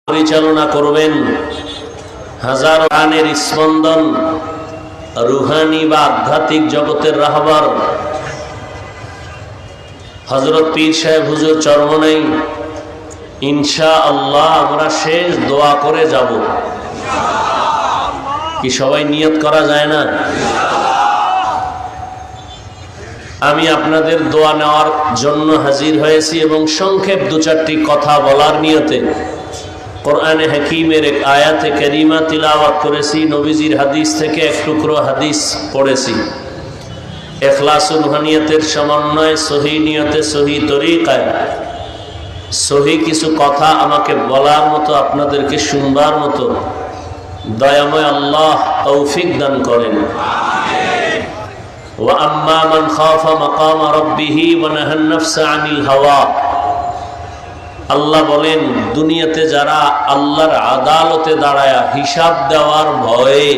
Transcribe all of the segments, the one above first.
পরিচালনা করবেন হাজার গানের স্পন্দন, রুহানি বা আধ্যাত্মিক জগতের রাহবার হযরত পীর সাহেব হুজুর চরমনাই। ইনশাআল্লাহ আমরা শেষ দোয়া করে যাব। কি সবাই নিয়ত করা যায় না? আমি আপনাদের দোয়া নেওয়ার জন্য হাজির হয়েছি এবং সংক্ষেপ দু চারটি কথা বলার নিয়তে কোরআনে হাকিমের এক আয়াতে কারিমা তিলাওয়াত করেছি, নবীজির হাদিস থেকে এক টুকরো হাদিস পড়েছি। ইখলাসুল রুহানিয়তের সমন্বয়ে সহি নিয়তে সহি তরিকায় সহি কিছু কথা আমাকে বলার মতো, আপনাদেরকে শুনবার মতো দয়াময় আল্লাহ তৌফিক দান করেন। ওয়া আম্মা মান খাফা মাকাম রাব্বিহি ওয়া নাহান নাফসা আনিল হাওয়া। আল্লাহ বলেন, দুনিয়াতে যারা আল্লাহর আদালতে দাঁড়ায়া হিসাব দেওয়ার ভয়ে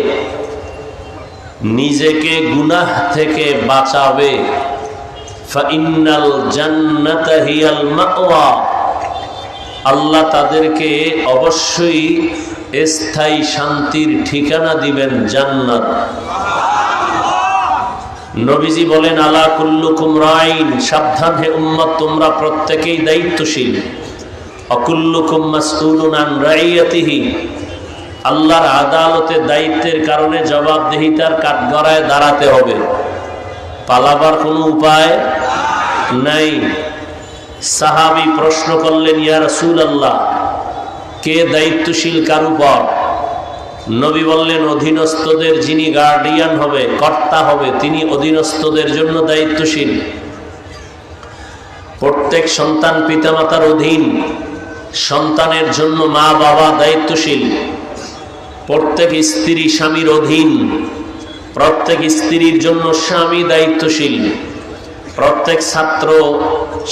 নিজেকে গুনাহ থেকে বাঁচাবে, ফাইন্নাল জান্নাতা হিয়াল মাওয়া, আল্লাহ তাদেরকে অবশ্যই স্থায়ী শান্তির ঠিকানা দিবেন, জান্নাত। নবীজি বলেন, আলা কুল্লুকুম রাইন, সাবধান হে উম্মত, তোমরা প্রত্যেকেই দায়িত্বশীল। অকুল্লুকুম মাসউলুন আন রাইয়াতিহি, আল্লাহর আদালতে দায়িত্বের কারণে জবাবদিহিতার কাঠগড়ায় দাঁড়াতে হবে, পালাবার কোনো উপায় নাই। সাহাবী প্রশ্ন করলেন, ইয়া রাসূলুল্লাহ, কে দায়িত্বশীল কার উপর? নবী বললেন, অধীনস্থদের যিনি গার্ডিয়ান হবে, কর্তা হবে, তিনি অধীনস্থদের জন্য দায়িত্বশীল। প্রত্যেক সন্তান পিতামাতার অধীন, সন্তানের জন্য মা বাবা দায়িত্বশীল। প্রত্যেক স্ত্রী স্বামীর অধীন, প্রত্যেক স্ত্রীর জন্য স্বামী দায়িত্বশীল। প্রত্যেক ছাত্র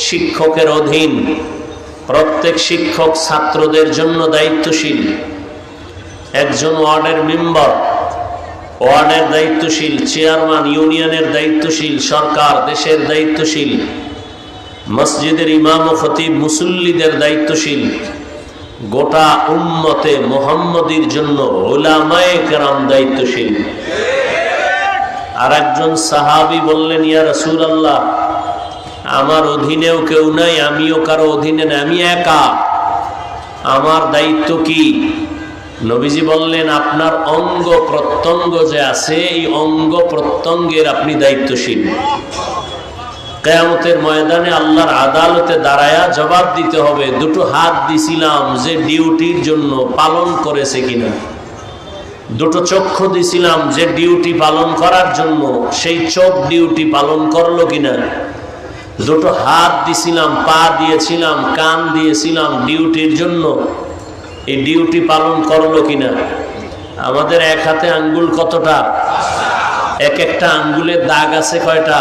শিক্ষকের অধীন, প্রত্যেক শিক্ষক ছাত্রদের জন্য দায়িত্বশীল। একজন ওয়ার্ডের মেম্বার ওয়ার্ডের দায়িত্বশীল, চেয়ারম্যান ইউনিয়নের দায়িত্বশীল, সরকার দেশের দায়িত্বশীল, মসজিদের ইমাম ও খতিব মুসল্লিদের দায়িত্বশীল। গোটা উম্মতে মুহাম্মদীর জন্য উলামায়ে কেরাম দায়িত্বশীল। আর একজন সাহাবী বললেন, ইয়া রাসূলুল্লাহ, আমার অধীনেও কেউ নাই, আমিও কারো অধীনে নাই, আমি একা, আমার দায়িত্ব কি? নবীজি বললেন, আপনার অঙ্গ প্রত্যঙ্গ যে আছে, এই অঙ্গ প্রত্যঙ্গের আপনি দায়িত্বশীল। কিয়ামতের ময়দানে আল্লাহর আদালতে দাঁড়ায়া জবাব দিতে হবে, দুটো হাত দিছিলাম যে ডিউটির জন্য, পালন করেছে কিনা? দুটো চক্ষু দিছিলাম যে ডিউটি পালন করার জন্য, সেই চোখ ডিউটি পালন করলো কিনা? দুটো হাত দিছিলাম, পা দিয়েছিলাম, কান দিয়েছিলাম ডিউটির জন্য, এই ডিউটি পালন করলো কিনা? আমাদের এক হাতে আঙ্গুল কতটা? এক একটা আঙ্গুলের দাগ আছে কয়টা?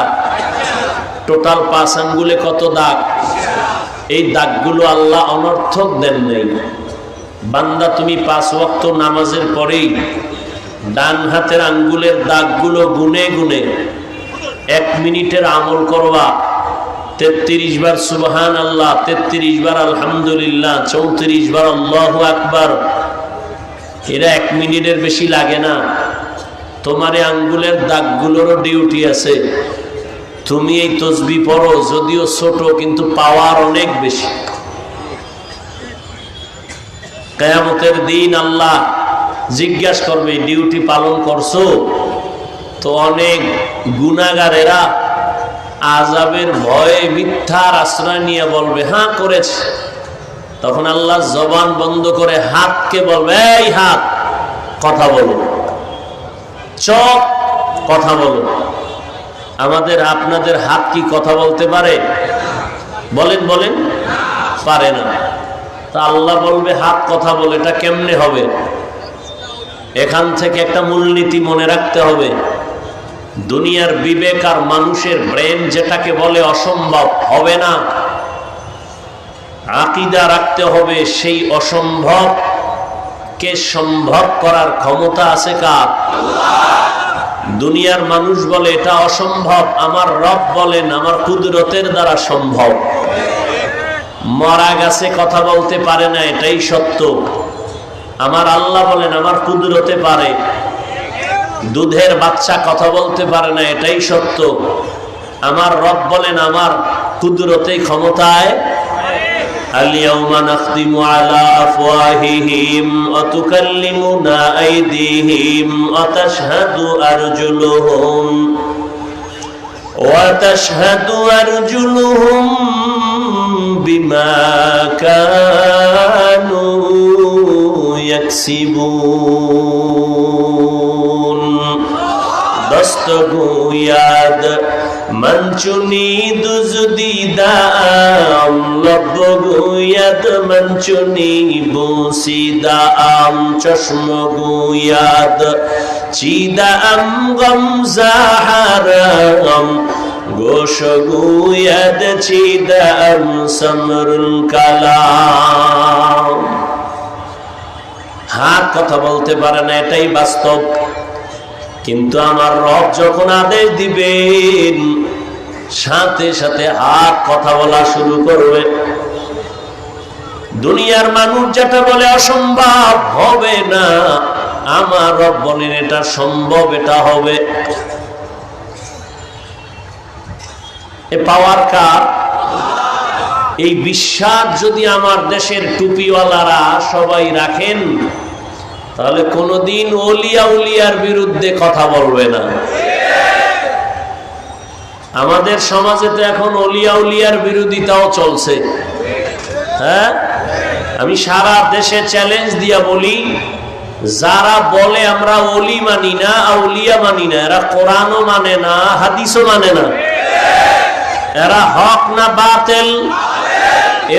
টোটাল 5 আঙ্গুলে কত দাগ? এই দাগগুলো আল্লাহ অনর্থক দেন নাই। বান্দা, তুমি 5 ওয়াক্ত নামাজের পরেই ডান হাতের আঙ্গুলের দাগগুলো গুনে গুনে 1 মিনিটের আমল করবা। 33 বার সুবহানাল্লাহ, 33 বার আলহামদুলিল্লাহ, 34 বার আল্লাহু আকবার। এরা 1 মিনিটের বেশি লাগে না। তোমার এই আঙ্গুলের দাগগুলোরও ডিউটি আছে। তুমি এই তসবিহ পড়ো, যদিও ছোট কিন্তু পাওয়ার অনেক বেশি। কিয়ামতের দিন আল্লাহ জিজ্ঞাসা করবে, ডিউটি পালন করছো? তো অনেক গুনাহগারেরা আযাবের ভয়ে মিথ্যার আশ্রয় নিয়ে বলবে, হ্যাঁ করেছে। তখন আল্লাহ জবান বন্ধ করে হাতকে বলবে, এই হাত কথা বলো, চোখ কথা বলো। আমাদের আপনাদের হাত কি কথা বলতে পারে? বলেন বলেন, পারে না। তা আল্লাহ বলবে হাত কথা বলে, এটা কেমনে হবে? এখান থেকে একটা মূলনীতি মনে রাখতে হবে। দুনিয়ার বিবেক আর মানুষের ব্রেন যেটাকে বলে অসম্ভব, হবে না। আকীদা রাখতে হবে, সেই অসম্ভব কে সম্ভব করার ক্ষমতা আছে কার? দুনিয়ার মানুষ বলে এটা অসম্ভব, আমার রব বলেন আমার কুদরতের দ্বারা সম্ভব। মরা গাছে কথা বলতে পারে না, এটাই সত্য। আমার আল্লাহ বলেন আমার কুদরতে পারে। দুধের বাচ্চা কথা বলতে পারে না, এটাই সত্য। আমার রব বলেন আমার কুদরতে ক্ষমতায়। আল-ইয়াওমা নাখতিমু আলা আফওয়াহিহিম ওয়া তুকাল্লিমুনা আইদিহিম ওয়া তাশহাদু আরজুলুহুম বিমা কানু ইয়াকসিবুন। দস্তগোয়াদ মঞ্চুনি দুজদিদাম লবগোয়াদ মঞ্চুনি বুসিদাম চশমগোয়াদ চিদাম গমজাহারাম গোশগোয়াদ চিদাম সমরুল কালাম। হাত কথা বলতে পারে না, এটাই বাস্তব। কিন্তু আমার রব যখন আদেশ দিবেন সাথে সাথে হাত কথা বলা শুরু করবে। দুনিয়ার মানুষ যেটা বলে অসম্ভব হবে না, আমার রব বলেন এটা সম্ভব, এটা হবে। এ পাওয়ার কার? এই বিশ্বাস যদি আমার দেশের টুপিওয়ালারা সবাই রাখেন, তাহলে কোনদিন ওলিয়া উলিয়ার বিরুদ্ধে কথা বলবে না। আমাদের সমাজে তো এখন ওলিয়া উলিয়ার বিরোধিতাও চলছে। হ্যাঁ, আমি সারা দেশে চ্যালেঞ্জ দিয়া বলি, যারা বলে আমরা ওলি মানি না, আউলিয়া মানি না, এরা কোরআনও মানে না, হাদিসও মানে না। এরা হক না বাতিল?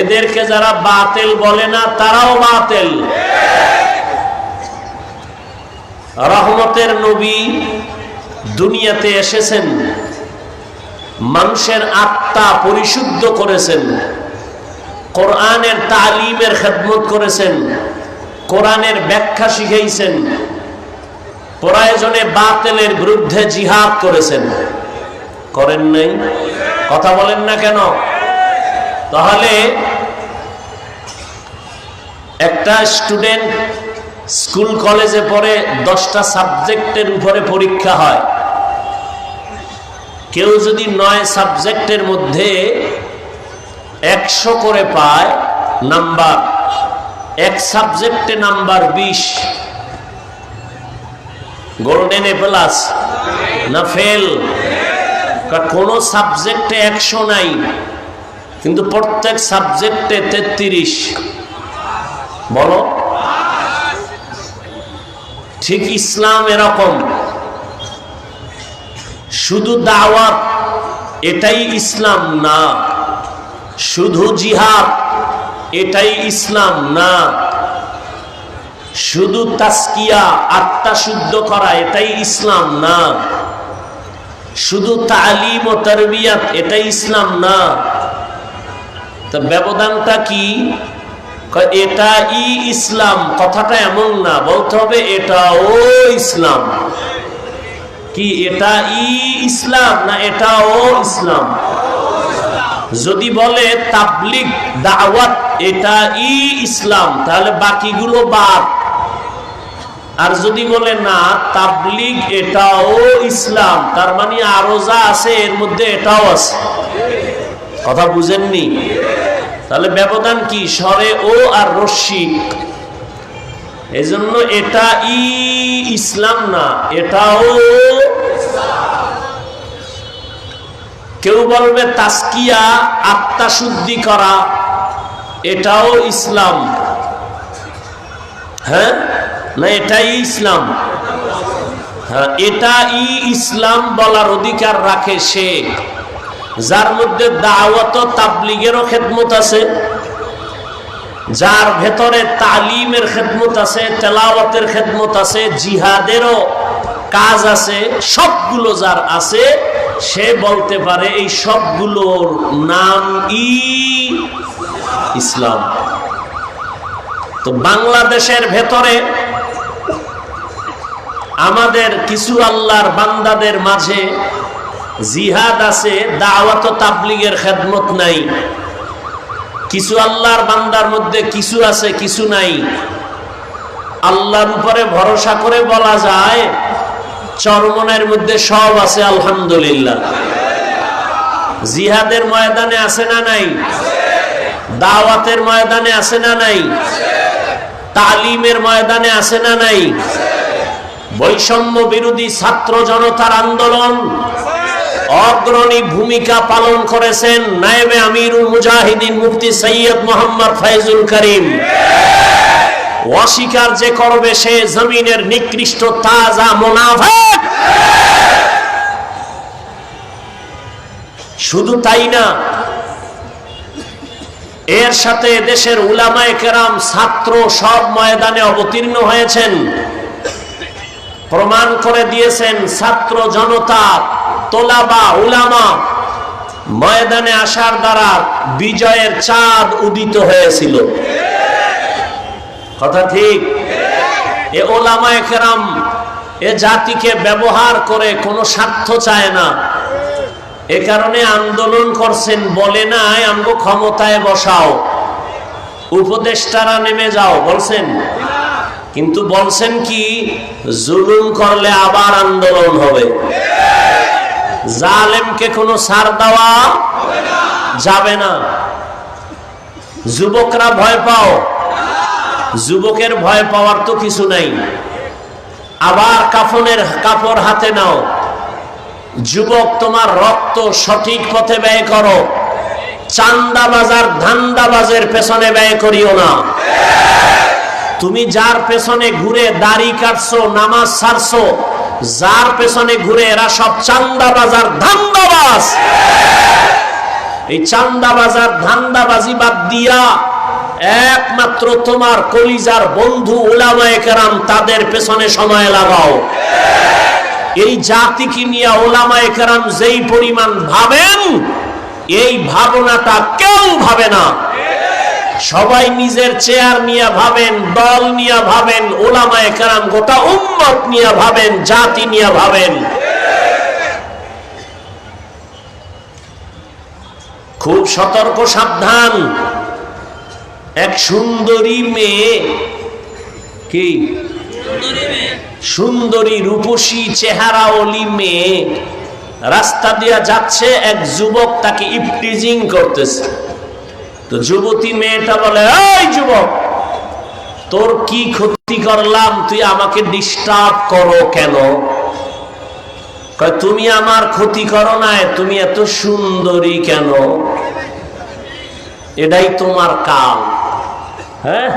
এদেরকে যারা বাতিল বলে না, তারাও বাতিল। রহমতের নবী দুনিয়াতে এসেছেন, মানুষের আত্মা পরিশুদ্ধ করেছেন, কোরআনের তালিমের খেদমত করেছেন, কোরআনের ব্যাখ্যা শিখাইছেন, প্রয়োজনে বাতিলের বিরুদ্ধে জিহাদ করেছেন। করেন নাই? কথা বলেন না কেন? তাহলে একটা স্টুডেন্ট স্কুল কলেজে পড়ে, 10টা সাবজেক্টের উপরে পরীক্ষা হয়। কেউ যদি 9 সাবজেক্টের মধ্যে 100 করে পায় নাম্বার, এক সাবজেক্টে নাম্বার 20, গোল্ডেন এ প্লাস না ফেল? কোন সাবজেক্টে 100 নাই, কিন্তু প্রত্যেক সাবজেক্টে 33। বলো, ঠিক ইসলাম এরকম। শুধু দাওয়াত এটাই ইসলাম না, শুধু জিহাদ এটাই ইসলাম না, শুধু তাসকিয়া আত্মা শুদ্ধ করা এটাই ইসলাম না, শুধু তালিম ও তারবিয়াত এটাই ইসলাম না। তা ব্যবধানটা কি? এটা ই ইসলাম কথাটা এমন না, বলতে হবে এটাও ইসলাম। কি এটা ই ইসলাম না এটাও ইসলাম? যদি বলে তাবলিগ দাওয়াত এটা ই ইসলাম, তাহলে বাকিগুলো বাদ। আর যদি বলে না তাবলিগ এটাও ইসলাম, তার মানে আরো যা আছে এর মধ্যে এটাও আছে। কথা বুঝেননি? তাহলে ব্যবধান কি? স্বরে ও আর রশ্মি। এজন্য এটা ই ইসলাম না, এটাও। কেউ বলবে তাসকিয়া আত্মা শুদ্ধি করা এটাও ইসলাম। হ্যাঁ না, এটাই ইসলাম। হ্যাঁ, এটা ই ইসলাম বলার অধিকার রাখে সে যার মধ্যে দাওয়াত ও তাবলীগেরও খেদমত আছে, যার ভেতরে তালিমের খেদমত আছে, তেলাওয়াতের খেদমত আছে, জিহাদেরও কাজ আছে। সবগুলো যার আছে, সে বলতে পারে এই সবগুলোর নাম ইসলাম। তো বাংলাদেশের ভেতরে আমাদের কিছু আল্লাহর বান্দাদের মাঝে জিহাদ আছে, দাওয়াত ও তাবলীগের খেদমত নাই। কিছু আল্লাহর বান্দার মধ্যে কিছু আছে কিছু নাই। আল্লাহর উপরে ভরসা করে বলা যায় চরমনের মধ্যে সব আছে আলহামদুলিল্লাহ। জিহাদের ময়দানে আছে না নাই? দাওয়াতের ময়দানে আছে না নাই? তালিমের ময়দানে আছে না নাই? বৈষম্য বিরোধী ছাত্র জনতার আন্দোলন অগ্রণী ভূমিকা পালন করেছেন নায়েবে আমিরুল মুজাহিদিন মুফতি সৈয়দ মোহাম্মদ ফয়জুল করিম। অস্বীকার যে করবে সে জমিনের নিকৃষ্ট তাজা মুনাফিক। শুধু তাই না, এর সাথে দেশের উলামায়ে কেরাম ছাত্র সব ময়দানে অবতীর্ণ হয়েছেন, প্রমাণ করে দিয়েছেন ছাত্র জনতা তোলাবা উলামা ময়দানে আসার দ্বারা বিজয়ের চাঁদ উদিত হয়েছিল। কথা ঠিক? এ উলামায়ে কেরাম এ জাতিকে ব্যবহার করে কোনো স্বার্থ চায় না, এ কারণে আন্দোলন করছেন। বলে নাই আমগো ক্ষমতায় বসাও, উপদেষ্টারা নেমে যাও, বলছেন? কিন্তু বলছেন কি জুলুম করলে আবার আন্দোলন হবে, জালেমকে কোনো ছাড় দেওয়া যাবে না। যুবকরা ভয় পাও, যুবকের ভয় পাওয়ার তো কিছু নাই। আবার কাফনের কাপড় হাতে নাও, যুবক তোমার রক্ত সঠিক পথে ব্যয় করো, চান্দাবাজার ধান্দাবাজের পেছনে ব্যয় করিও না। তুমি যার পেছনে ঘুরে দাড়ি কাটছো, নামাজ ছাড়ছো, যার পেছনে ঘুরে এরা সব চান্দাবাজার ধান্দাবাজ। এই চান্দাবাজার ধান্দাবাজি বাদ দিয়া একমাত্র তোমার কলিজার বন্ধু উলামায়ে কেরাম তাদের পেছনে সময় লাগাও। এই জাতিকে নিয়ে উলামায়ে কেরাম যেই পরিমাণ ভাবেন, এই ভাবনাটা কেউ ভাবে না। সবাই নিজের চেয়ার নিয়ে ভাবেন, দল নিয়ে ভাবেন, উলামায়ে কেরাম গোটা উম্মত নিয়ে ভাবেন, জাতি নিয়ে ভাবেন। খুব সতর্ক সাবধান। এক সুন্দরী মেয়ে, কি সুন্দরী রূপসী চেহারাওয়ালি মেয়ে রাস্তা দিয়ে যাচ্ছে, এক যুবক তাকে ইফটিজিং করতেছে। তো যুবতী মেয়েটা বলে, এই যুবক, তোর কি ক্ষতি করলাম, তুই আমাকে ডিস্টার্ব করো কেন? কয়, তুমি আমার ক্ষতি করো না, তুমি এত সুন্দরী কেন? এটাই তোমার কাল। হ্যাঁ,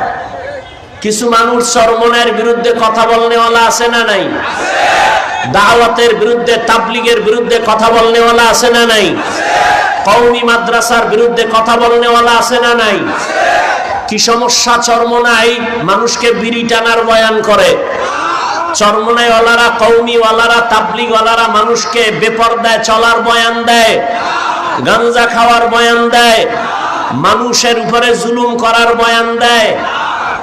কিছু মানুষ চরমনের বিরুদ্ধে কথা বলনেওয়ালা আছে না নাই? দাওয়াতের বিরুদ্ধে, তাবলীগের বিরুদ্ধে কথা বলনেওয়ালা আছে না নাই? কওমি মাদ্রাসার বিরুদ্ধে কথা বলনেওয়ালা আছে না নাই? কি সমস্যা চরমনায়? মানুষকে বিড়ি টানার বয়ান করে। চরমনাইওয়ালারা, কওমিওয়ালারা, তাবলীগওয়ালারা মানুষকে বেপরদায় চলার বয়ান দেয়, গাঞ্জা খাওয়ার বয়ান দেয়, মানুষের উপরে জুলুম করার বয়ান দেয়।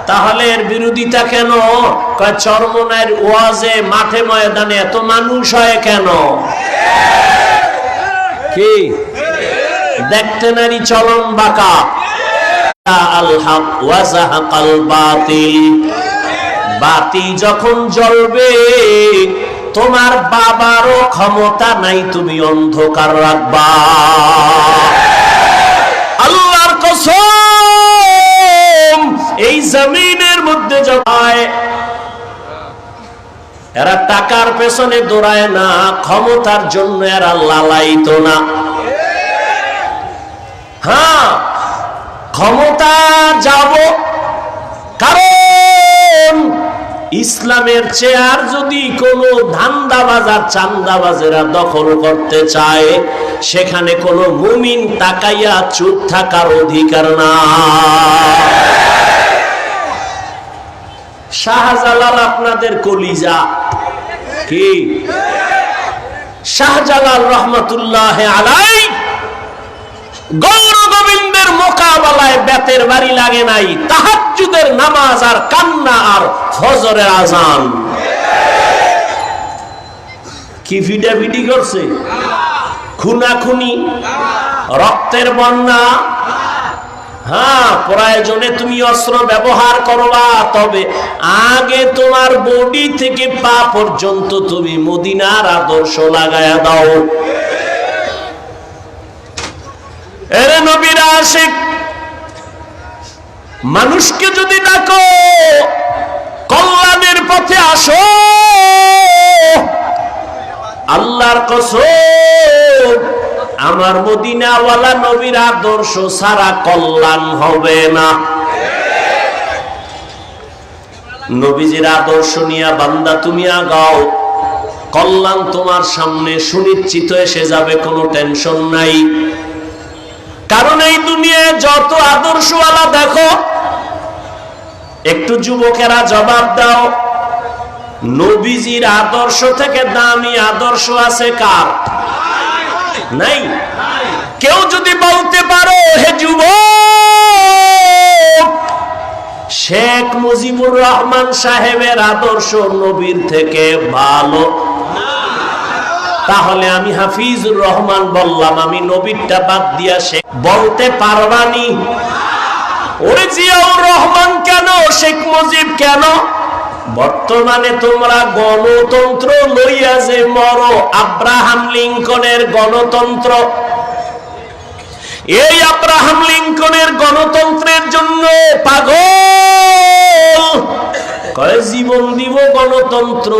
তাহলে এর বিরোধিতা কেন? চরমনাইয়ের ওয়াজে, মাঠে ময়দানে এত মানুষ হয় কেন? কি দেখতে নারী চলন বাঁকা। আল হক ওয়া যাহাকাল বাতিল, বাতি যখন জ্বলবে তোমার বাবারও ক্ষমতা নাই তুমি অন্ধকার রাখবা। আল্লাহর কসম, এই জমিনের মধ্যে যায় এরা টাকার পেছনে দৌড়ায় না, ক্ষমতার জন্য এরা লালায়িত না। হ্যাঁ, ক্ষমতা যাব, কারণ ইসলামের চেয়ার যদি কোনো ধান্দাবাজার চান্দাবাজেরা দখল করতে চায়, সেখানে কোনো মুমিন তাকাইয়া চুপ থাকার অধিকার না। শাহজালাল আপনাদের কলিজা, কি শাহজালাল রহমতুল্লাহ আলাইহি গৌর গোবিন্দের মোকাবেলায় বেতের বাড়ি লাগে নাই, তাহাজ্জুদের নামাজ আর কান্না আর ফজরের আজান। কি ভিডাভিডি করছে, খুনাখুনি, রক্তের বন্যা। হ্যাঁ, প্রয়োজনে তুমি অস্ত্র ব্যবহার করবা, তবে আগে তোমার বডি থেকে পা পর্যন্ত তুমি মদিনার আদর্শ লাগায়া দাও। এরে নবীর আশিক, মানুষকে যদি ডাকো কল্যাণের পথে আসো, আল্লাহর কসম আমার মদিনাওয়ালা নবীর আদর্শ সারা কল্যাণ হবে না। নবীজির আদর্শ নিয়ে বান্দা তুমি আগাও, কল্যাণ তোমার সামনে সুনিশ্চিত এসে যাবে, কোনো টেনশন নাই। কারণ এই দুনিয়ায় যত আদর্শওয়ালা দেখো, একটু যুবকেরা জবাব দাও, নবীজির আদর্শ থেকে দামি আদর্শ আছে কার? নাই। কেউ যদি বলতে পারো হে যুবক, শেখ মুজিবুর রহমান সাহেবের আদর্শ নবীর থেকে ভালো, তাহলে আমি হাফিজুর রহমান বললাম, আমি নবীরটা বাদ দিয়া শেখ বলতে পারবানি? ওরে জিয়াউর রহমান কেন, শেখ মুজিব কেন? বর্তমানে তোমরা গণতন্ত্র লইয়া যে মরো, আব্রাহাম লিঙ্কনের গণতন্ত্র, এই আব্রাহাম লিঙ্কনের গণতন্ত্রের জন্য পাগল, কয় জীবন দিব গণতন্ত্র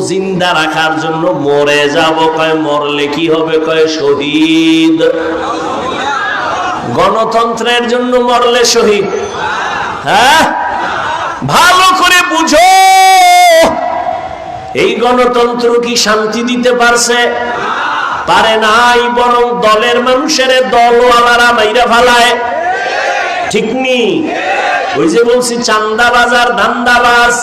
জিন্দা রাখার জন্য, মরে যাব, কয় মরলে কি হবে, কয় শহীদ। গণতন্ত্রের জন্য মরলে শহীদ? হ্যাঁ, ভালো করে বুঝো, এই গণতন্ত্র কি শান্তি দিতে পারছে? পারে নাই, বরং দলের মানুষের দলওয়ালারা মাইরা ফালায়। ঠিক নি? ওই যে বলছি চান্দাবাজ আর ধান্দাবাজ,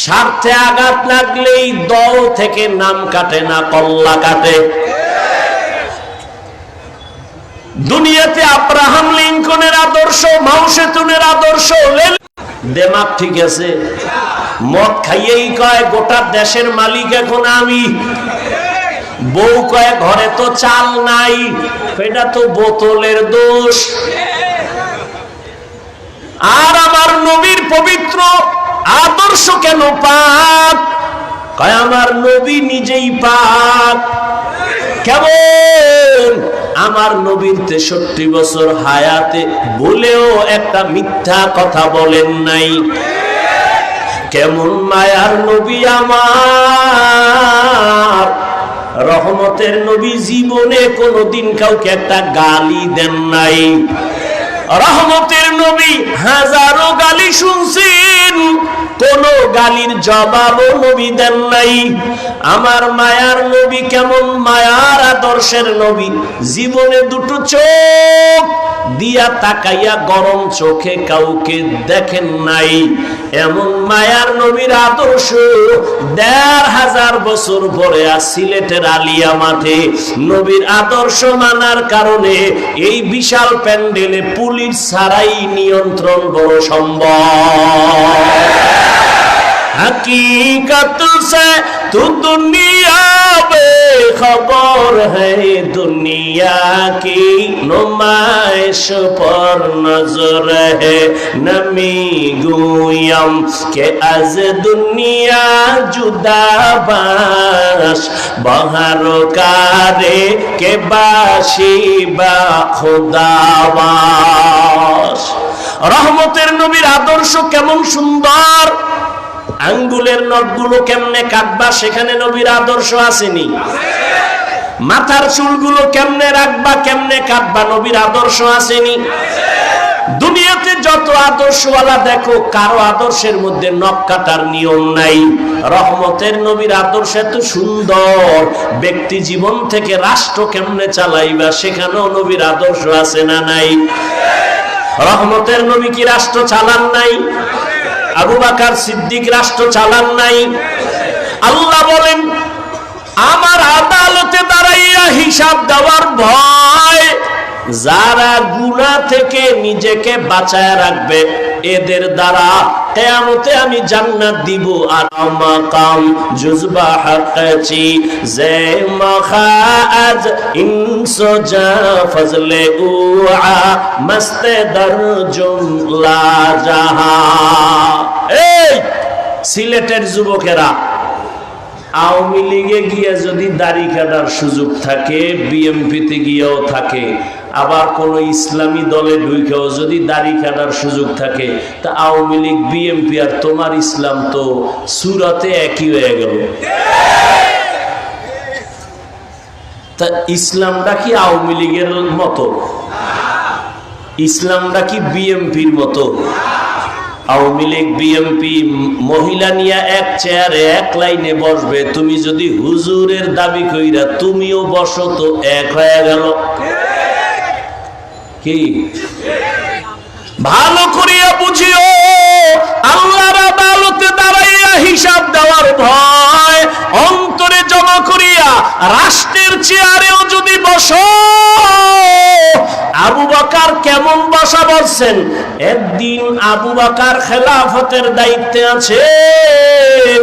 স্বার্থে আঘাত লাগলেই দল থেকে নাম কাটে না, কল্লা কাটে। দুনিয়াতে আব্রাহাম লিঙ্কনের আদর্শ, মাও সেতুনের আদর্শ, দেমাগ ঠিক আছে, মদ খাইয়েই কয় গোটা দেশের মালিক এখন আমি। বউ কয় ঘরে তো চাল নাই, এটা তো বোতলের দোষ। আর আমার নবীর পবিত্র আদর্শ কেন পাক? কয় আমার নবী নিজেই পাক। কেমন? আমার নবীর 63 বছর হায়াতে বলেও একটা মিথ্যা কথা বলেন নাই। কেমন মায়ার নবী আমার, রহমতের নবী, জীবনে কোনোদিন কাউকে একটা গালি দেন নাই। রহমতের নবী হাজারো গালি শুনছেন, কোন গালির জবাবও নবী দেন নাই। আমার মায়ার নবী কেমন মায়ার আদর্শের নবী, জীবনে দুটো চোখ দিয়া তাকাইয়া গরম চোখে কাউকে দেখেন নাই। এমন মায়ার নবীর আদর্শ ১৫০০ বছর পরে আর সিলেটের আলিয়া মাঠে নবীর আদর্শ মানার কারণে এই বিশাল প্যান্ডেলে পুলিশ ছাড়াই নিয়ন্ত্রণ বড় সম্ভব। हकीकत से तू दुनिया बेखबर है, दुनिया की नुमाइश पर नजर है। नमी गुयम के आज दुनिया जुदा बाश, बहर कारे के बाशी बा खुदाबाश। रहमतेर नबीर आदर्श केमन सुंदर, আঙ্গুলের নখগুলো কেমনে কাটবা সেখানে নবীর আদর্শ আসেনি? মাথার চুলগুলো কেমনে রাখবা, কেমনে কাটবা, নবীর আদর্শ আসেনি? দুনিয়াতে যত আদর্শওয়ালা দেখো, কারো আদর্শের মধ্যে নখ কাটার নিয়ম নাই। রহমতের নবীর আদর্শ এত সুন্দর, ব্যক্তি জীবন থেকে রাষ্ট্র কেমনে চালাইবা সেখানেও নবীর আদর্শ আছে না নাই? রহমতের নবী কি রাষ্ট্র চালান নাই? আবু বকর সিদ্দিক রাষ্ট্র চালান নাই? আল্লাহ বলেন আমার আদালতে দাঁড়াইয়া হিসাব দেওয়ার ভয়, যারা গুনাহ থেকে নিজেকে বাঁচায় রাখবে এদের দ্বারা কিয়ামতে আমি জান্নাত দিব। আর মাকাম জুজবা হাকাচি জে মখাজ ইনসজা ফজলে উআ মস্তে দরজুম লা জাহা। এই সিলেটের যুবকেরা, আওয়ামী লীগে গিয়ে যদি দাড়ি কাটার সুযোগ থাকে, বিএমপিতে গিয়েও থাকে, আবার কোন ইসলামী দলে ঢুকেও যদি দাড়ি কাটার সুযোগ থাকে, তা আওয়ামী লীগ বিএমপি আর তোমার ইসলাম তো সুরাতে একই হয়ে গেল। তা ইসলামটা কি আওয়ামী লীগের মতো? ইসলামটা কি বিএমপির মতো? আওয়ামী লীগ বিএমপি মহিলা নিয়ে এক চেয়ারে এক লাইনে বসবে, তুমি যদি হুজুরের দাবি কইরা তুমিও বসো তো এক হয়ে গেল। কি ভালো করিয়া বুঝিও, আল্লাহর আদালতে দাঁড়াইয়া হিসাব দেওয়ার ভয় অন্তরে জমা করিয়া রাষ্ট্রের চেয়ারেও যদি বসো। আবু বকর কেমন বসা বলছেন? একদিন আবু বকর খেলাফতের দায়িত্বে আছেন,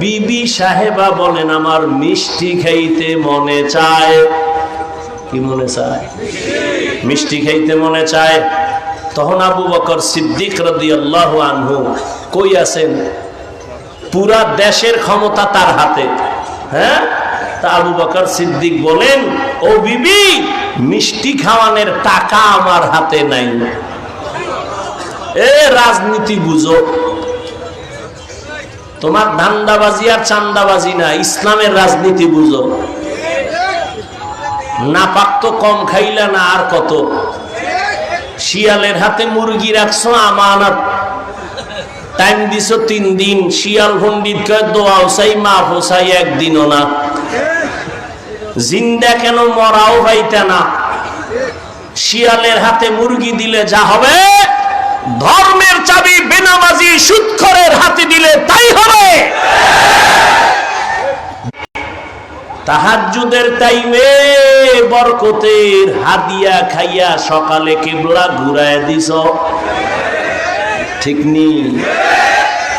বিবি সাহেবা বলেন আমার মিষ্টি খাইতে মনে চায়। কি মনে চায়? মিষ্টি খাইতে মনে চায়। তখন আবু বকর সিদ্দিক রাদিয়াল্লাহু আনহু কই আছেন? পুরা দেশের ক্ষমতা তার হাতে। হ্যাঁ, তা আবু বকর সিদ্দিক বলেন, ও বিবি, মিষ্টি খাওয়ানোর টাকা আমার হাতে নাই। এ রাজনীতি বুঝো, তোমার ধান্দাবাজি আর চান্দাবাজি না, ইসলামের রাজনীতি বুঝো। না পাক তো কম খাইলা না, আর কত? শিয়ালের হাতে মুরগি রাখছো আমানত, টাইম দিছো 3 দিন, শিয়াল পণ্ডিত কয় দোয়াও চাই মাফ চাই, একদিনও না। জিন্দা কেন মরাও পাইতা না। শিয়ালের হাতে মুরগি দিলে যা হবে, ধর্মের চাবি বেনামাজি সুদখোরের হাতে দিলে তাই হবে। তাহাজ্জুদের টাইমে বরকতের হাদিয়া খাইয়া সকালে কিবলা ঘুরায় দিছ, ঠিক নি?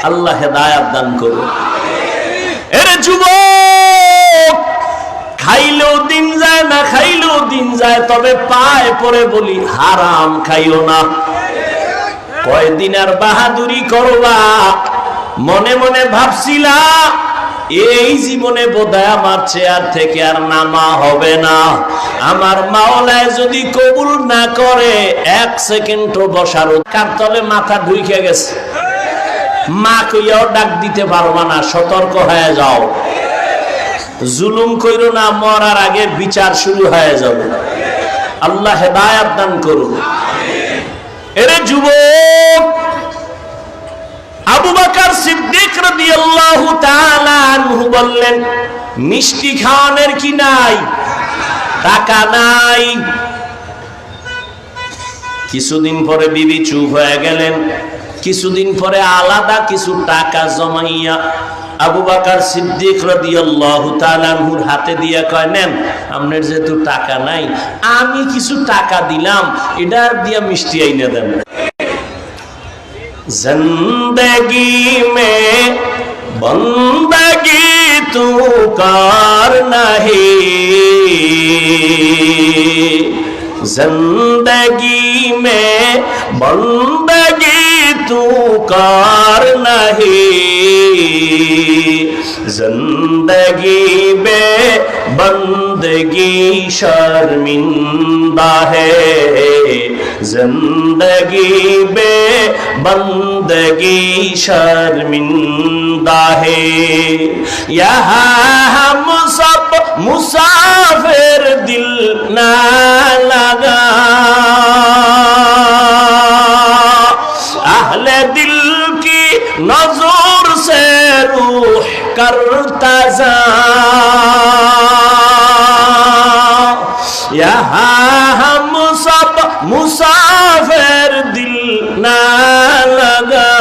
আল্লাহ হেদায়েত দান করুন। এর যুবক, খাইলেও দিন যায় না খাইলেও দিন যায়, তবে পায় পরে বলি হারাম খাইও না। কয়দিন আর বাহাদুরি করবা? মনে মনে ভাবছিলা এই জীবনে বোধহয় আমার চেয়ার থেকে আর নামা হবে না, আমার মাওলায় যদি কবুল না করে 1 সেকেন্ডও বসার কার তলে মাথা ঢুকে গেছে। মা কইয়াও ডাক দিতে পারবা না, সতর্ক হয়ে যাও। জুলুম কইরো না, মরার আগে বিচার শুরু হয়ে যাবে। আল্লাহ হেদায়েত দান করুন। এরে যুবক, আবু বকর সিদ্দিক রাদিয়াল্লাহু তাআলা আনহু বললেন, মিষ্টি খাওয়ানোর কি নাই? টাকা নাই। কিছুদিন পরে বিবি চুপ হয়ে গেলেন। কিছুদিন পরে আলাদা কিছু টাকা জমাইয়া আবু বকর সিদ্দিক রাদিয়াল্লাহু তাআলা আনহুর হাতে দিয়া কয়, নেন, আপনার যেহেতু টাকা নাই, আমি কিছু টাকা দিলাম, এটা দিয়া মিষ্টি আইনা দেন। जिंदगी में बंदगी तू कर नहीं, जिंदगी में बंदगी तू कर नहीं, जिंदगी में बंदगी शर्मिंदा है, जिंदगी में बंदगी शर्मिंदा है, यहाँ हम सब मुसाफिर दिल ना लगा, अहले दिल की नजर से रूह करता जा, यहाँ हम सब मुसाफिर दिल ना लगा,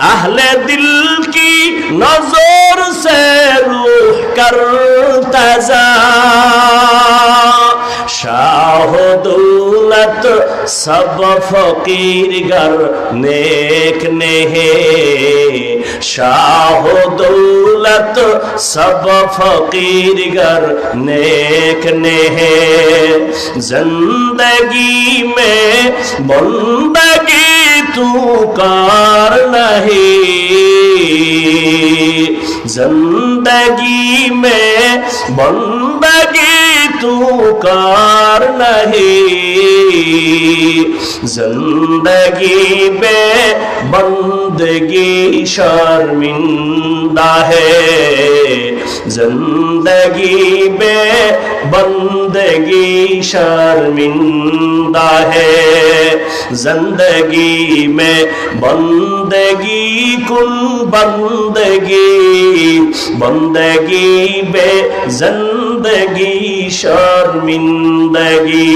अहले दिल की नजर से रूह करता जा, शाह दौलत दौलत सब फकीर घर नेक नेहे शाह दौलत सब फकीर घर नेक नेहे जिंदगी में बंदगी तू कार नहीं जिंदगी में बंदगी तू कार नहीं जिंदगी में बंदगी शर्मिंदा है जिंदगी में बंदगी शर्मिंदा है जिंदगी में बंदगी कुन बंदगी बंदगी बे जिंदगी शर्मिंदगी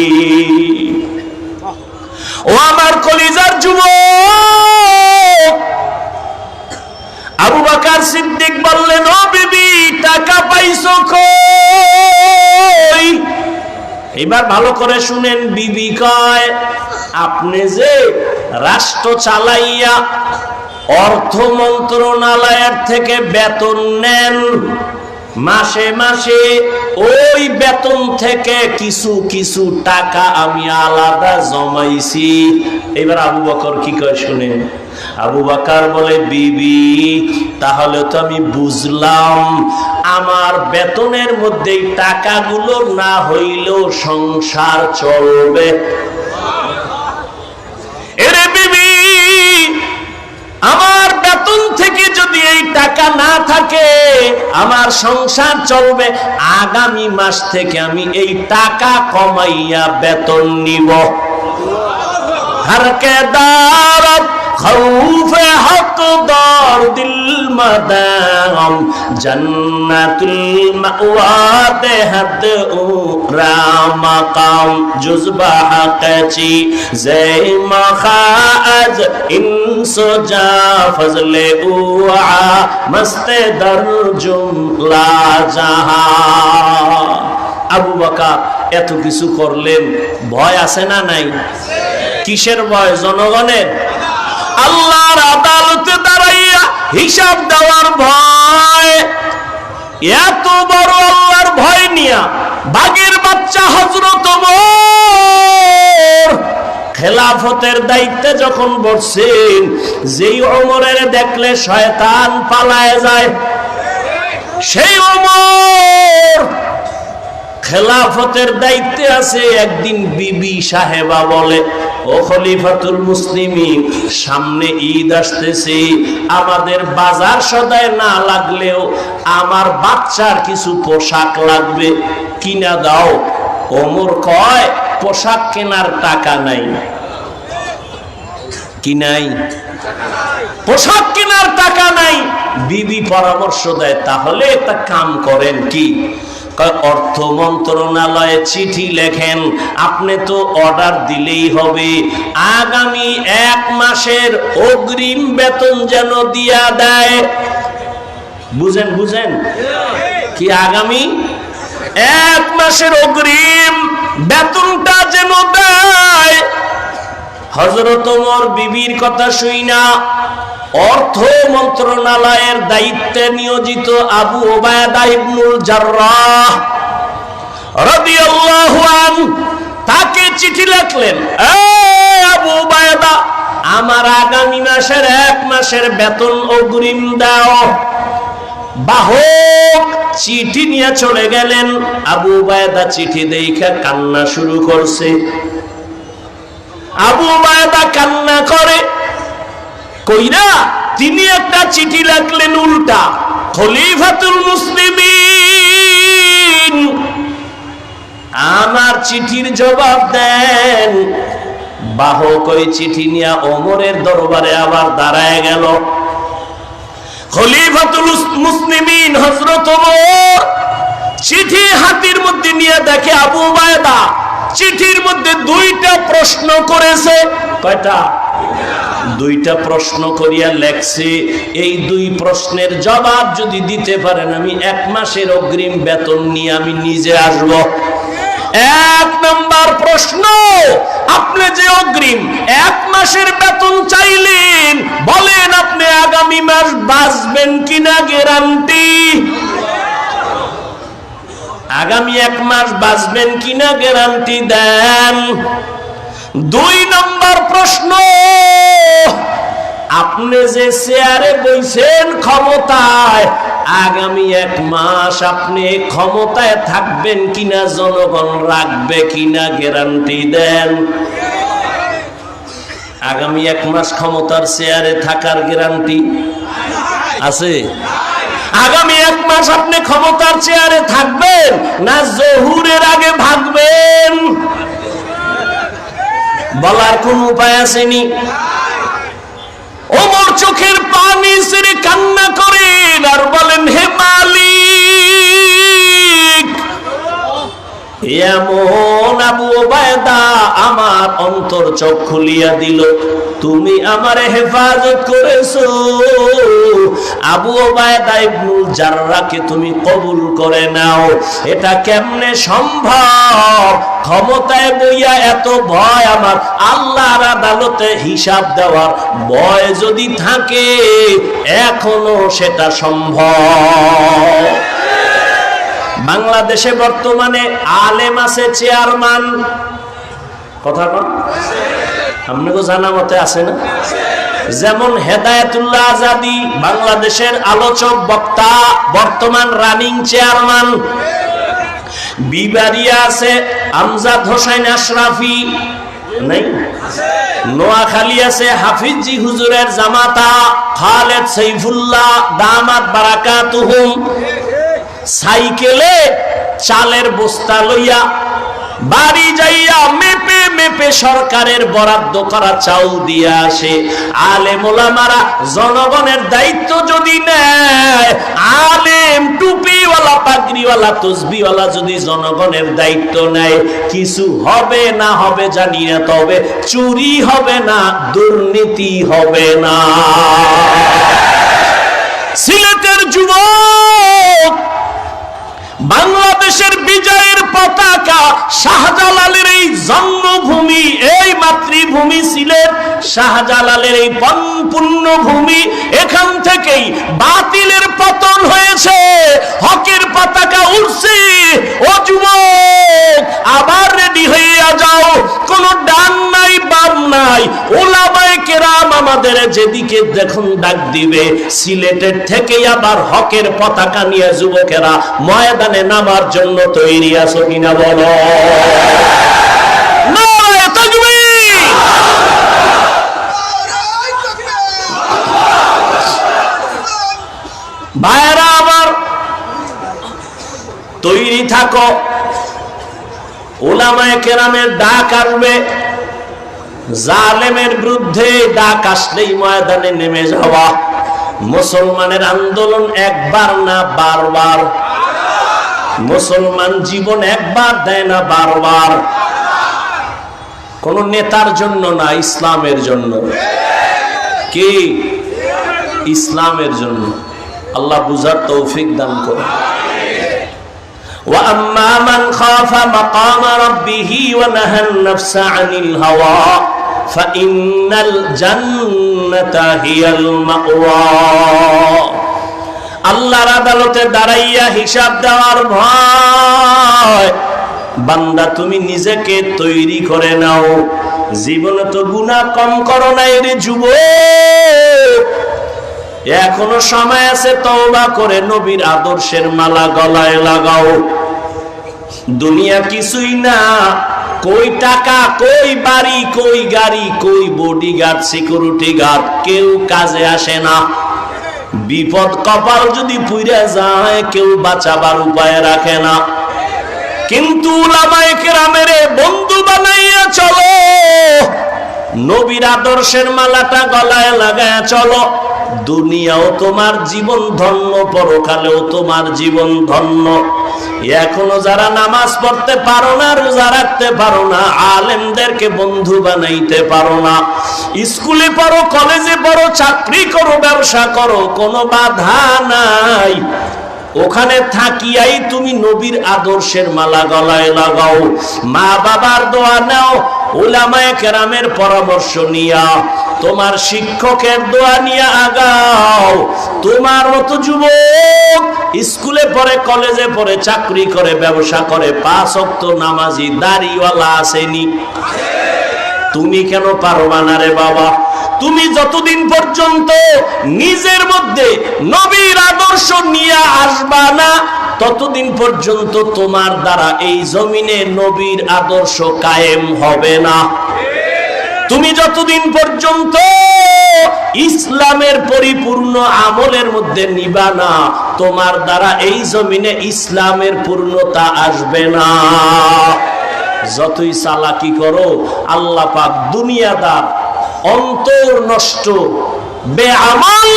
ও আমার কলিজার যুবক আবু বকর সিদ্দিক বললেন ও বিবি টাকা পাইছো কই এবার ভালো করে শুনেন বিবি কয় আপনি যে রাষ্ট্র চালাইয়া অর্থ মন্ত্রণালয়ের থেকে বেতন নেন মাসে মাসে ওই বেতন থেকে কিছু কিছু টাকা আমি আলাদা জমাইছি এবার আবু বকর কি কয় শুনেন আবু বকর বলে বিবি তাহলে তো আমি বুঝলাম আমার বেতনের মধ্যে টাকাগুলো না হইলেও সংসার চলবে এরে বিবি আমার বেতন থেকে যদি এই টাকা না থাকে আমার সংসার চলবে আগামী মাস থেকে আমি এই টাকা কমাইয়া বেতন নিব হরকে দারত খৌফে হকদার দিল মাদাম জান্নাতুল মাওয়া দেহত উরা মাকাম জুজবা হাকচি জয় মখাজ ইনসজা ফজলে উআ মস্তে দরজুম লা জাহা আবু বকর এত কিছু করলেন ভয় আছে না নাই কিসের ভয় জনগণের আল্লাহর আদালতে দাঁড়াইয়া হিসাব দেওয়ার ভয় এত বড় আল্লাহর ভয় নিয়া বাঘের বাচ্চা হযরত ওমর খেলাফতের দায়িত্বে যখন বসছেন যেই ওমরের দেখলে শয়তান পালায় যায় সেই ওমর খেলাফতের দায়িত্বে আছে একদিন বিবি সাহেবা বলে ও খলিফাতুল মুসলিমিন সামনে ঈদ আসতেছে আমাদের বাজার সদায় না লাগলেও আমার বাচ্চার কিছু পোশাক লাগবে কিনা দাও ওমর কয় পোশাক কেনার টাকা নাই কি নাই পোশাক কেনার টাকা নাই বিবি পরামর্শ দেয় তাহলে একটা কাম করেন কি অর্থ মন্ত্রণালয়ে চিঠি লেখেন আপনি তো অর্ডার দিলেই হবে আগামী 1 মাসের অগ্রিম বেতন যেন দিয়া দেয় বুঝেন বুঝেন কি আগামী 1 মাসের অগ্রিম বেতনটা যেন দেয় হযরত ওমর বিবির কথা শুইনা অর্থ মন্ত্রণালয়ের দায়িত্বে নিয়োজিত আবু উবায়দা ইবনুল জাররাহ রাদিয়াল্লাহু আনহু তাকে চিঠি লিখলেন এই আবু উবায়দা আমার আগামী মাসের 1 মাসের বেতন অগ্রিম দাও বাহক চিঠি নিয়ে চলে গেলেন আবু উবায়দা চিঠি দেখে কান্না শুরু করছে আবু উবায়দা কান্না করে কইরা তিনি একটা চিঠি লিখলেন উল্টা খলিফাতুল মুসলিমিন আমার চিঠির জবাব দেন বাহক ওই চিঠি নিয়ে ওমরের দরবারে আবার দাঁড়ায় গেল খলিফাতুল মুসলিমিন হযরত ওমর চিঠি হাতের মধ্যে নিয়ে দেখে আবু উবায়দা চিঠির মধ্যে 2টা প্রশ্ন করেছে কয়টা 2টা প্রশ্ন করিয়া লেখছে এই 2 প্রশ্নের জবাব যদি দিতে পারেন আমি 1 মাসের অগ্রিম বেতন নিয়ে আমি নিজে আসব এক নাম্বার প্রশ্ন, আপনি যে অগ্রিম 1 মাসের বেতন চাইলেন, বলেন আপনি আগামী মাস বাঁচবেন কিনা গ্যারান্টি? আগামী 1 মাস বাঁচবেন কিনা গ্যারান্টি দেন। 2 নম্বর প্রশ্ন, আপনি যে চেয়ারে বইছেন ক্ষমতায়, আগামী 1 মাস আপনি ক্ষমতায় থাকবেন কিনা, জনগণ রাখবে কিনা গ্যারান্টি দেন। আগামী 1 মাস ক্ষমতার চেয়ারে থাকার গ্যারান্টি আছে? আগামী 1 মাস আপনি ক্ষমতার চেয়ারে থাকবেন না জহুরের আগে ভাগবেন? বলার কোন উপায় আসেনি। ওমর চোখের পানি ছেড়ে কান্না করেন আর বলেন, হে মালিক, এমন আবু ওবায়দা আমার অন্তর চোখ খুলিয়া দিল, তুমি আমারে হেফাজত করেছো। আবু ওবায়দা ইবনুল জাররাহকে তুমি কবুল করে নাও। এটা কেমনে সম্ভব? ক্ষমতায় বইয়া এত ভয় আমার, আল্লাহর আদালতে হিসাব দেওয়ার ভয় যদি থাকে, এখনো সেটা সম্ভব। বাংলাদেশে বর্তমানে আলেম আছে চেয়ারম্যান, কথা কন আপনাকে জানা মতে আছে না? যেমন হেদায়েতুল্লাহ আজাদি বাংলাদেশের আলোচক বক্তা, বর্তমান রানিং চেয়ারম্যান। বিবারিয়া আছে আমজাদ হোসেন আশরাফি, নাই? নোয়াখালী আছে হাফিজি হুজুরের জামাতা খালেদ সাইফুল্লাহ দামাত বারাকাতুহুম। সাইকেলে চালের বস্তা লইয়া বাড়ি যাইয়া মেপে মেপে সরকারের বরাদ্দ করা চাউল দিয়ে আসে। আলেম ওলামারা জনগণের দায়িত্ব যদি নেয়, আলেম টুপিওয়ালা পাগড়িওয়ালা তসবিওয়ালা যদি জনগণের দায়িত্ব নেয়, কিছু হবে না হবে জানি না, তবে চুরি হবে না, দুর্নীতি হবে না। সিলেটের যুবক, বাংলাদেশের বিজয়ের পতাকা শাহজালালের এই জন্মভূমি, এই মাতৃভূমি সিলেট, শাহজালালের এই পুণ্যভূমি, এখান থেকেই বাতিলের পতন হয়েছে, হকের পতাকা উঠছে। ও যুবক, আবার রেডি হইয়া যাও, কোন ডান নাই বাম নাই, ওলামায়ে কেরাম আমাদের যেদিকে দেখুন ডাক দিবে, সিলেটের থেকে আবার হকের পতাকা নিয়ে যুবকেরা ময়দানে নামার জন্য তৈরি আছো কিনা বলো? নারায়ে তাকবীর! ভাইরা আমার, তৈরি থাকো। উলামায়ে কেরামের ডাক আসবে, জালেমের বিরুদ্ধে ডাক আসলেই ময়দানে নেমে যাওয়া। মুসলমানের আন্দোলন একবার না বারবার। মুসলমান জীবন একবার দেয় না, বারবার। কোন নেতার জন্য না, ইসলামের জন্য। কি? ইসলামের জন্য। আল্লাহ বুঝার তৌফিক দান করুন। وَأَمَّا مَنْ خَافَ مَقَامَ رَبِّهِ وَنَهَى النَّفْسَ عَنِ الْهَوَى فَإِنَّ الْجَنَّةَ هِيَ الْمَأْوَى। আল্লাহর আদালতে দাঁড়াইয়া হিসাব দেওয়ার ভয়, বান্দা তুমি নিজেকে তৈরি করে নাও। জীবনে তো গুনাহ কম করো নাই রে যুবক, এখনো সময় আছে, তওবা করে নবীর আদর্শের মালা গলায় লাগাও। দুনিয়া কিছুই না, কই টাকা, কই বাড়ি, কই গাড়ি, কই বডিগার্ড, সিকিউরিটি গার্ড, কেউ কাজে আসে না। বিপদ কপাল যদি পুইরা যায়, কেউ বাঁচাবার উপায় রাখে না। কিন্তু উলামায়ে কেরামের বন্ধু বানাইয়া চলো, নবীর আদর্শের মালাটা গলায় লাগায়া চলো। দুনিয়াও তোমার জীবন ধন্য, পরকালেও তোমার জীবন ধন্য। এখনো যারা নামাজ পড়তে পারো না, রোজা রাখতে পারো না, আলেমদেরকে বন্ধু বানাইতে পারো না, স্কুলে পড়ো, কলেজে পড়ো, চাকরি করো, ব্যবসা করো, কোনো বাধা নাই। ওখানে থাকিয়াই তুমি নবীর আদর্শের মালা গলায় লাগাও, মা বাবার দোয়া নাও, উলামায়ে কেরামের পরামর্শ নিয়া, তোমার শিক্ষকের দোয়া নিয়ে আগাও। তোমার মতো যুবক স্কুলে পড়ে, কলেজে পড়ে, চাকরি করে, ব্যবসা করে, 5 ওয়াক্ত নামাজি দাড়িওয়ালা আসেনি? তুমি কেন পারবা না রে বাবা? তুমি যতদিন পর্যন্ত নিজের মধ্যে নবীর আদর্শ নিয়ে আসবা না, ততদিন পর্যন্ত তোমার দ্বারা এই জমিনে নবীর আদর্শ কায়েম হবে না। তুমি যতদিন পর্যন্ত ইসলামের পরিপূর্ণ আমলের মধ্যে নিবা না, তোমার দ্বারা এই জমিনে ইসলামের পূর্ণতা আসবে না। যতই চালাকি করো, আল্লাহ পাক দুনিয়াদার, অন্তর নষ্ট, বেআমল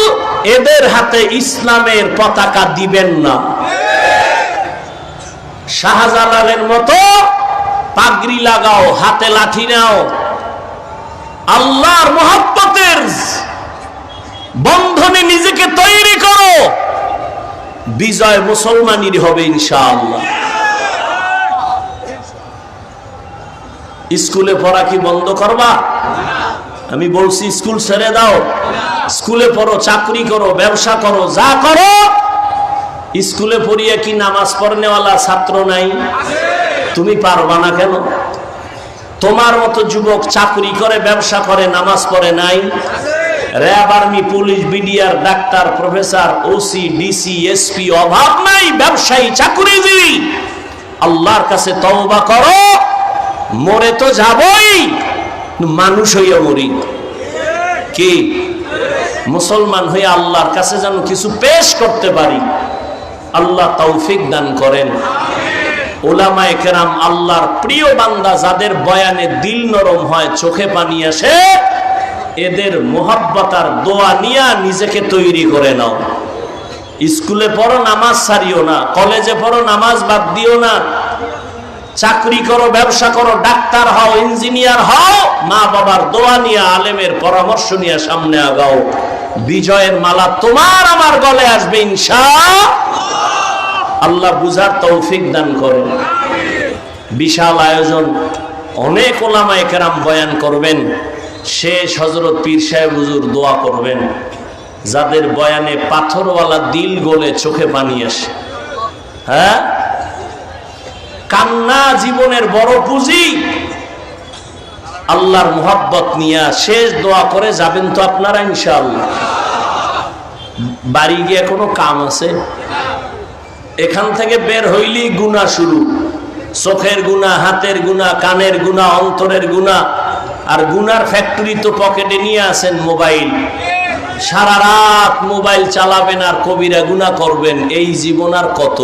এদের হাতে ইসলামের পতাকা দিবেন না। শাহজালালের মতো পাগড়ি লাগাও, হাতে লাঠি নাও, আল্লাহর মহব্বতের বন্ধনে নিজেকে তৈরি করো, বিজয় মুসলমানের হবে ইনশাআল্লাহ। স্কুলে পড়া কি বন্ধ করবা? আমি বলছি স্কুল ছেড়ে দাও, স্কুলে পড়ো, চাকরি করো, ব্যবসা করো, যা করো। স্কুলে পড়িয়ে কি নামাজ পড়নেওয়ালা ছাত্র নাই? তুমি পারবা না কেন? তোমার মতো যুবক চাকরি করে, ব্যবসা করে, নামাজ পড়ে নাই? RAB, army, police, BDR, doctor, professor, OC, DC, SP, অভাব নাই, ব্যবসায়ী, চাকরিজীবী। আল্লাহর কাছে তওবা করো। মরে তো যাবই, মানুষ হইয়া মরি। কি মুসলমান হয়ে আল্লাহর কাছে যেন কিছু পেশ করতে পারি, আল্লাহ তৌফিক দান করেন। উলামায়ে কেরাম আল্লাহর প্রিয় বান্দা, যাদের বয়ানে দিল নরম হয়, চোখে পানি আসে, এদের মুহাব্বত আর দোয়া নিয়া নিজেকে তৈরি করে নাও। স্কুলে পড়ো, নামাজ ছাড়িও না। কলেজে পড়ো, নামাজ বাদ দিও না। চাকরি করো, ব্যবসা করো, ডাক্তার হও, ইঞ্জিনিয়ার হও, মা বাবার দোয়া নিয়ে, আলেমের পরামর্শ নিয়ে সামনে আগাও। বিজয়ের মালা তোমার আমার গলে আসবে ইনশাআল্লাহ। আল্লাহ বুঝার তৌফিক দান করেন। বিশাল আয়োজন, অনেক উলামায়ে কেরাম বয়ান করবেন। শেষ হযরত পীর সাহেব হুজুর দোয়া করবেন, যাদের বয়ানে পাথরওয়ালা দিল গলে চোখে পানি আসে। হ্যাঁ, কান্না জীবনের বড় পুঁজি। আল্লাহর মুহাব্বত নিয়ে শেষ দোয়া করে যাবেন তো আপনারা ইনশাআল্লাহ। বাড়ি গিয়ে কোনো কাম আছে? এখান থেকে বের হইলেই গুনাহ শুরু। চোখের গুনাহ, হাতের গুনাহ, কানের গুনাহ, অন্তরের গুনাহ। আর গুনার ফ্যাক্টরি তো পকেটে নিয়ে আসেন মোবাইল। সারা রাত মোবাইল চালাবেন আর কবিরা গুনাহ করবেন। এই জীবন আর কত?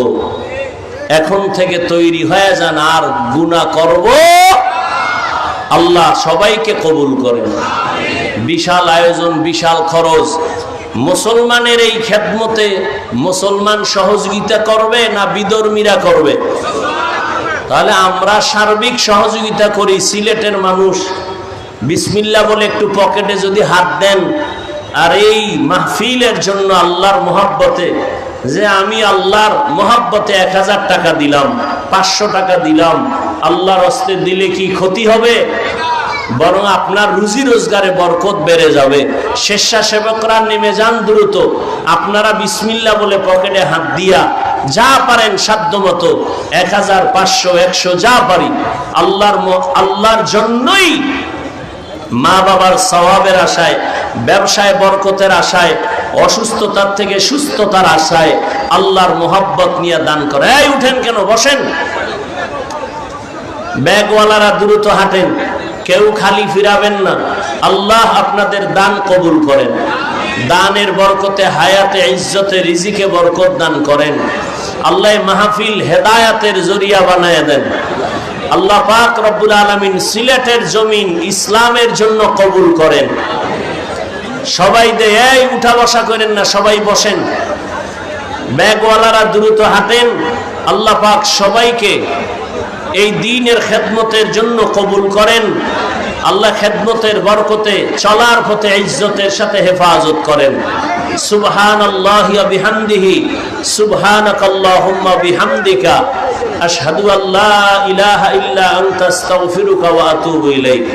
এখন থেকে তৈরি হয়ে যান, আর গুনাহ করব। আল্লাহ সবাইকে কবুল করেন। বিশাল আয়োজন, বিশাল খরচ। মুসলমানের এই খেদমতে মুসলমান সহযোগিতা করবে না বিধর্মীরা করবে? তাহলে আমরা সার্বিক সহযোগিতা করি। সিলেটের মানুষ বিসমিল্লাহ বলে একটু পকেটে যদি হাত দেন, আর এই মাহফিলের জন্য আল্লাহর মোহাব্বতে, যে আমি আল্লাহর মোহাব্বতে 1000 টাকা দিলাম, 500 টাকা দিলাম, আল্লাহর হস্তে দিলে কি ক্ষতি হবে? বরং আপনার রুজি রোজগারে বরকত বেড়ে যাবে। স্বেচ্ছাসেবকরা নেমে যান দ্রুত। আপনারা বিসমিল্লাহ বলে পকেটে হাত দিয়া যা পারেন সাধ্য মতো, 1000, 500, 100 যা পারি, আল্লাহর জন্যই, মা বাবার সওয়াবের আশায়, ব্যবসায় বরকতের আশায়, অসুস্থতার থেকে সুস্থতার আশায়, আল্লাহর মোহাব্বত নিয়ে দান করে। এই উঠেন কেন, বসেন। ব্যাগওয়ালারা দ্রুত হাঁটেন, কেউ খালি ফিরাবেন না। আল্লাহ আপনাদের দান কবুল করেন। দানের বরকতে হায়াতে, ইজ্জতে, রিজিকে বরকত দান করেন। আল্লাহ মাহফিল হেদায়াতের জরিয়া বানায় দেন। আল্লাহ পাক রব্বুল আলামিন সিলেটের জমিন ইসলামের জন্য কবুল করেন। সবাই এই উঠা বসা করেন না, সবাই বসেন। ব্যাগওয়ালারা দ্রুত হাঁটেন। আল্লাহ পাক সবাইকে এই দ্বীনের খেদমতের জন্য কবুল করেন। আল্লাহ খেদমতের বরকতে চলার পথে ইজ্জতের সাথে হেফাজত করেন। সুবহানাল্লাহি ওয়া বিহামদিহি সুবহানাকাল্লাহুম্মা বিহামদিকা আশহাদু আল্লা ইলাহা ইল্লা আনতা আস্তাগফিরুকা ওয়া আতুবু ইলাইক।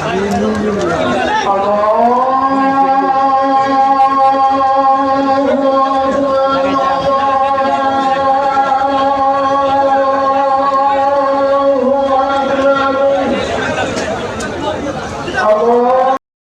Ini